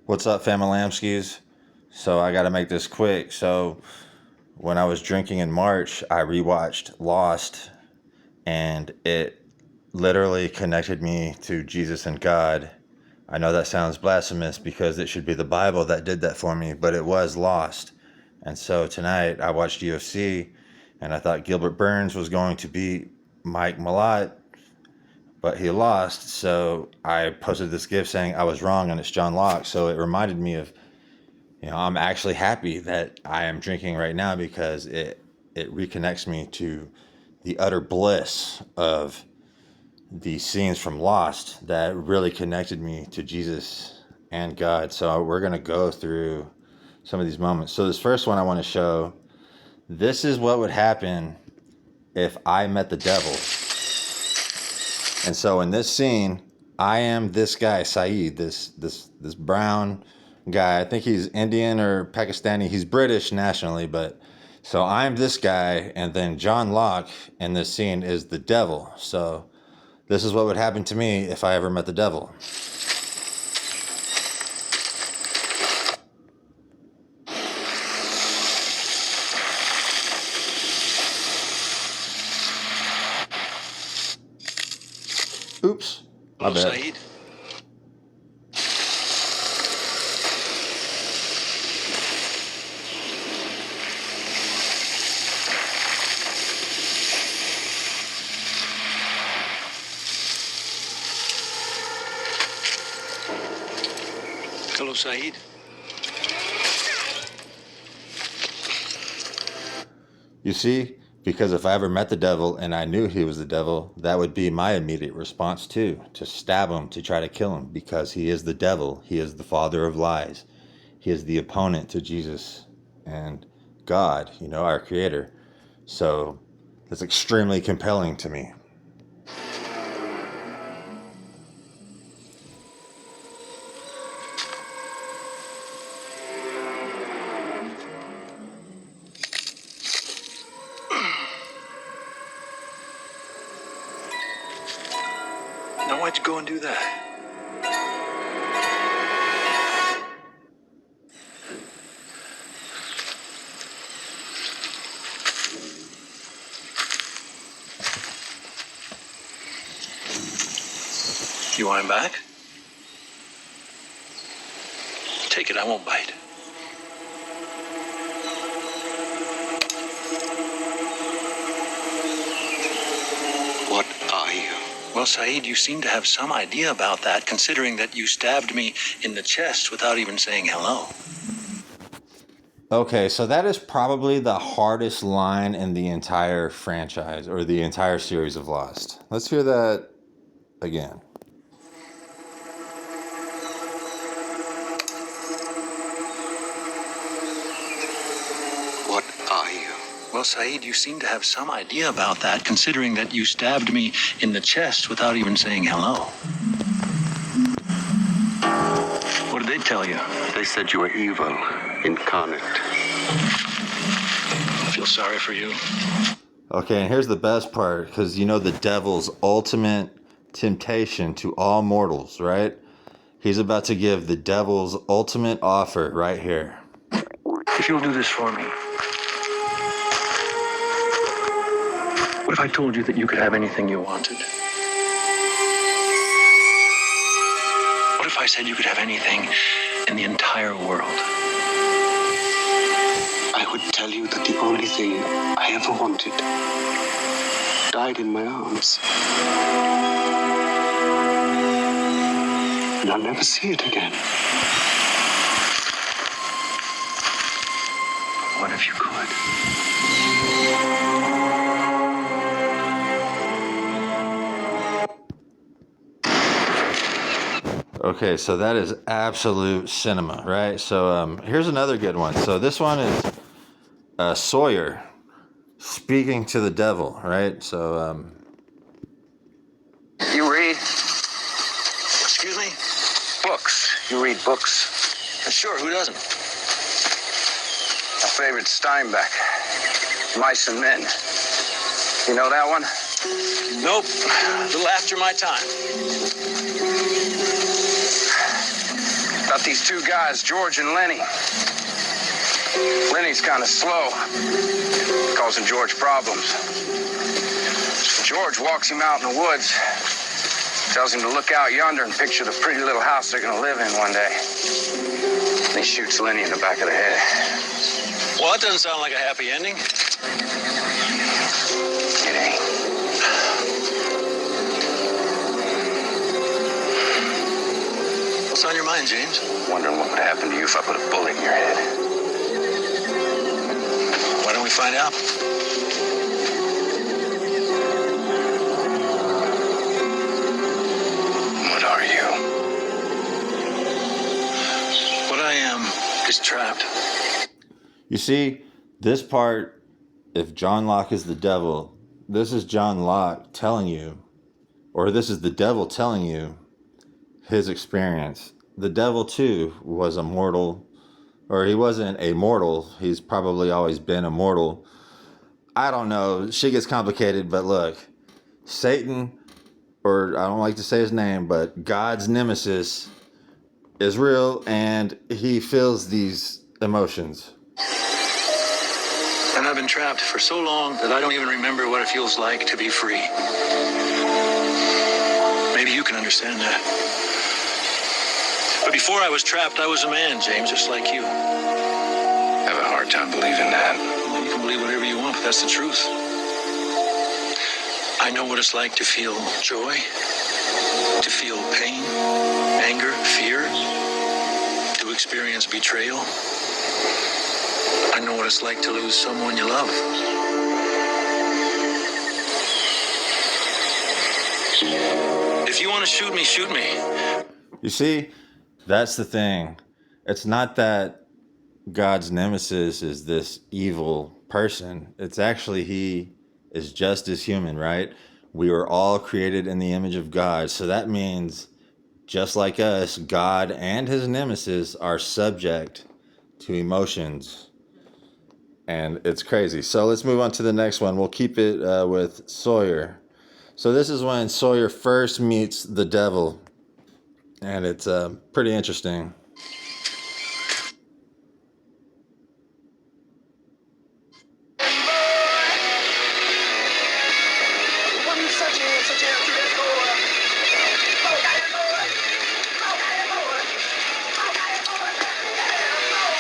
What's up, Familamskis? So I got to make this quick. So when I was drinking in March, I rewatched Lost, and it literally connected me to Jesus and God. I know that sounds blasphemous because it should be the Bible that did that for me, but it was Lost. And so tonight I watched UFC, and I thought Gilbert Burns was going to beat Mike Malott, but he lost. So I posted this gift saying I was wrong and it's John Locke. So it reminded me of, I'm actually happy that I am drinking right now because it reconnects me to the utter bliss of the scenes from Lost that really connected me to Jesus and God. So we're going to go through some of these moments. So this first one I want to show, this is what would happen if I met the devil. And so in this scene, I am this guy, Saeed, this brown guy. I think he's Indian or Pakistani. He's British nationally, but so I'm this guy, and then John Locke in this scene is the devil. So this is what would happen to me if I ever met the devil. Oops. My bad. Saeed. Hello, Saeed. You see, because if I ever met the devil and I knew he was the devil, that would be my immediate response too, to stab him, to try to kill him, because he is the devil. He is the father of lies. He is the opponent to Jesus and God, our creator. So it's extremely compelling to me. Now, why'd you go and do that? You want him back? Take it, I won't bite. What are you? Well, Saeed, you seem to have some idea about that, considering that you stabbed me in the chest without even saying hello. Okay, so that is probably the hardest line in the entire franchise or the entire series of Lost. Let's hear that again. What are you? Well, Saeed, you seem to have some idea about that, considering that you stabbed me in the chest without even saying hello. What did they tell you? They said you were evil, incarnate. I feel sorry for you. Okay, and here's the best part, because the devil's ultimate temptation to all mortals, right? He's about to give the devil's ultimate offer right here. If you'll do this for me, what if I told you that you could have anything you wanted? What if I said you could have anything in the entire world? I would tell you that the only thing I ever wanted died in my arms. And I'll never see it again. What if you could? Okay, so that is absolute cinema, right? So here's another good one. So this one is Sawyer speaking to the devil, right? So You read Excuse me? books. You read books. Sure, who doesn't? My favorite Steinbeck, Mice and Men. You know that one? Nope. A little after my time. about these two guys, George and Lenny. Lenny's kind of slow, causing George problems. George walks him out in the woods, tells him to look out yonder and picture the pretty little house they're gonna live in one day. And he shoots Lenny in the back of the head. Well, that doesn't sound like a happy ending. It ain't. What's on your mind, James? Wondering what would happen to you if I put a bullet in your head. Why don't we find out? What are you? What I am is trapped. You see, this part, if John Locke is the devil, this is John Locke telling you, or this is the devil telling you his experience. The devil, too, was a mortal, or he wasn't a mortal. He's probably always been a mortal. I don't know. Shit gets complicated, but look, Satan, or I don't like to say his name, but God's nemesis is real, and he feels these emotions. And I've been trapped for so long that I don't even remember what it feels like to be free. Maybe you can understand that. But before I was trapped, I was a man, James, just like you. I have a hard time believing that. Well, you can believe whatever you want, but that's the truth. I know what it's like to feel joy, to feel pain, anger, fear, to experience betrayal. I know what it's like to lose someone you love. If you want to shoot me, shoot me. You see, that's the thing. It's not that God's nemesis is this evil person. It's actually he is just as human, right? We were all created in the image of God. So that means, just like us, God and his nemesis are subject to emotions. And it's crazy. So let's move on to the next one. We'll keep it with Sawyer. So this is when Sawyer first meets the devil. And it's pretty interesting.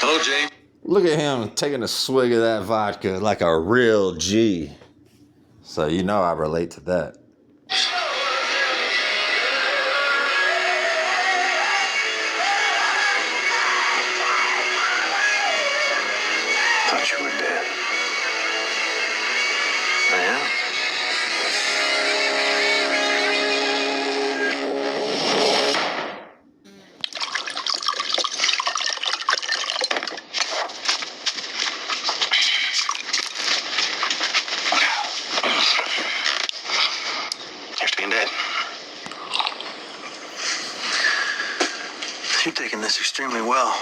Hello, James. Look at him taking a swig of that vodka like a real G. So you know I relate to that. Thought you were dead. I am. You're staying dead. You're taking this extremely well.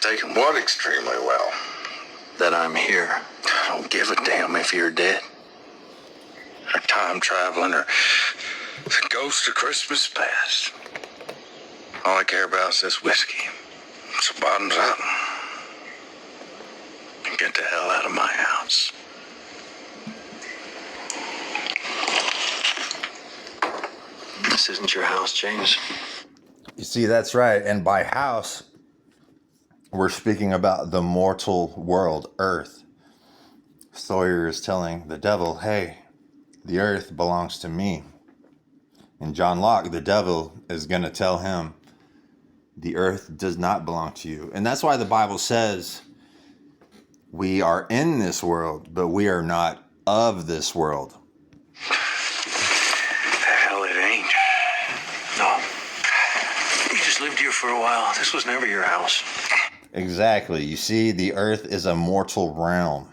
Taking what extremely well? That I'm here. I don't give a damn if you're dead. Or time traveling, or the ghost of Christmas past. All I care about is this whiskey. So bottoms up. And get the hell out of my house. This isn't your house, James. You see, that's right. And by house, we're speaking about the mortal world, Earth. Sawyer is telling the devil, hey, the earth belongs to me. And John Locke, the devil, is going to tell him, the earth does not belong to you. And that's why the Bible says we are in this world, but we are not of this world. Hell, it ain't. No. You just lived here for a while. This was never your house. Exactly. You see, the earth is a mortal realm.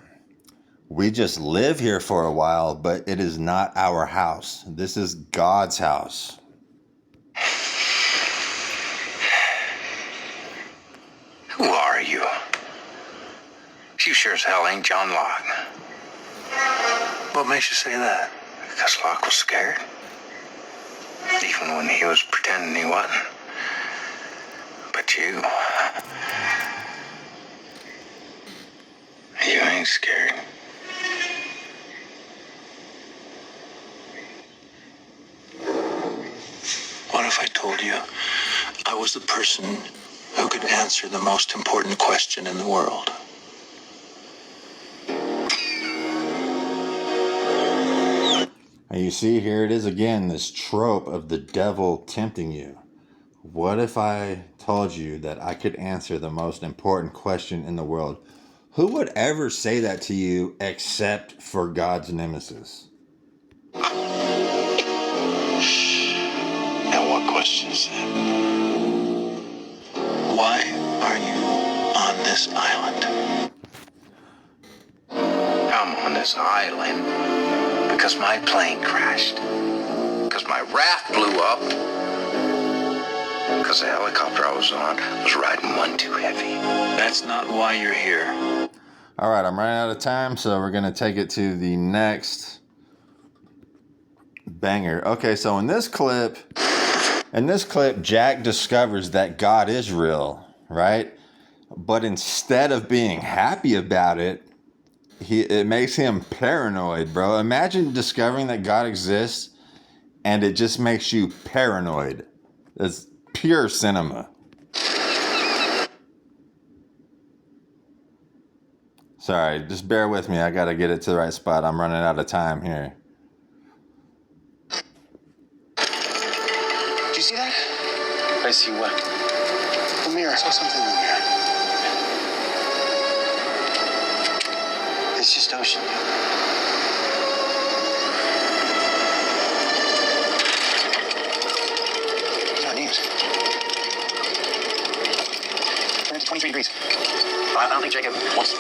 We just live here for a while, but it is not our house. This is God's house. Who are you? You sure as hell ain't John Locke. What makes you say that? Because Locke was scared. Even when he was pretending he wasn't. But you ain't scared. What if I told you I was the person who could answer the most important question in the world? And you see, here it is again, this trope of the devil tempting you. What if I told you that I could answer the most important question in the world? Who would ever say that to you except for God's nemesis? And what question is that? Why are you on this island? I'm on this island because my plane crashed. Because my raft blew up. Because the helicopter I was on was riding one too heavy. That's not why you're here. All right, I'm running out of time, so we're going to take it to the next banger. Okay, so in this clip, Jack discovers that God is real, right? But instead of being happy about it, it makes him paranoid, bro. Imagine discovering that God exists and it just makes you paranoid. It's pure cinema. Sorry, just bear with me. I got to get it to the right spot. I'm running out of time here. Do you see that? I see what? The mirror. I saw something in the mirror. It's just ocean. You know what it means? We're into 23 degrees. I don't think Jacob wants to.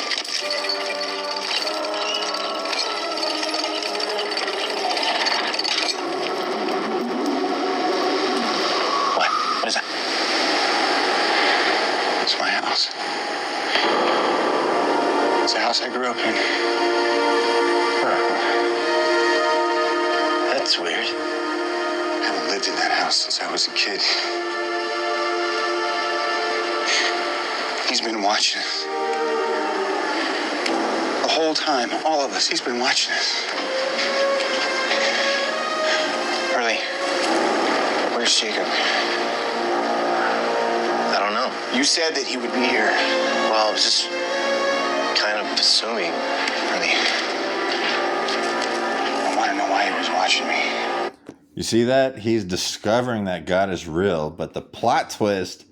What is that? It's my house. It's the house I grew up in. That's weird. I haven't lived in that house since I was a kid. He's been watching us. The whole time, all of us, he's been watching us. Early. Where's Jacob? I don't know. You said that he would be here. Well, I was just kind of assuming. Early. I want to know why he was watching me. You see that? He's discovering that God is real, but the plot twist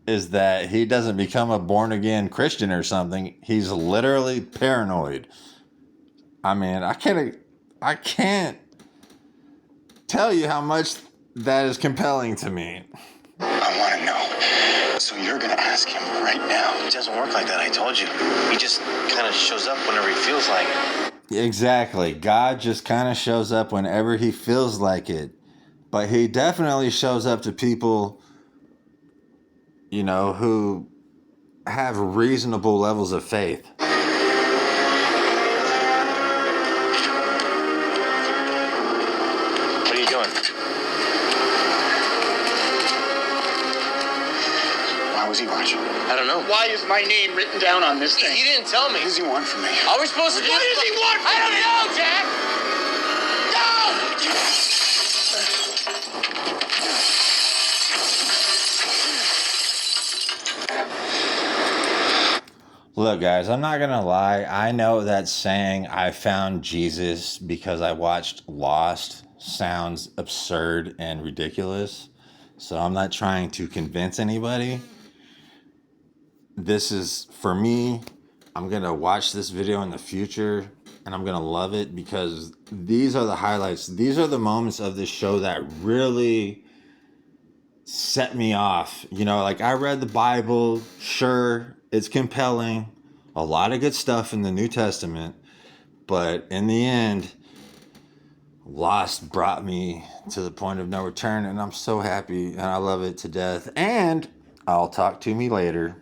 is that he doesn't become a born-again Christian or something. He's literally paranoid. I mean, I can't tell you how much that is compelling to me. I want to know. So you're going to ask him right now. It doesn't work like that, I told you. He just kind of shows up whenever he feels like it. Exactly. God just kind of shows up whenever he feels like it. But he definitely shows up to people, you know, who have reasonable levels of faith. What are you doing? Why was he watching? I don't know. Why is my name written down on this thing? He didn't tell me. What does he want from me? Are we supposed to do What does he want from I don't me? know, Jack! Look, guys, I'm not going to lie. I know that saying I found Jesus because I watched Lost sounds absurd and ridiculous. So I'm not trying to convince anybody. This is, for me, I'm going to watch this video in the future and I'm going to love it because these are the highlights. These are the moments of this show that really set me off. You know, like I read the Bible, sure, it's compelling, a lot of good stuff in the New Testament, but in the end, Lost brought me to the point of no return, and I'm so happy and I love it to death. And I'll talk to me later.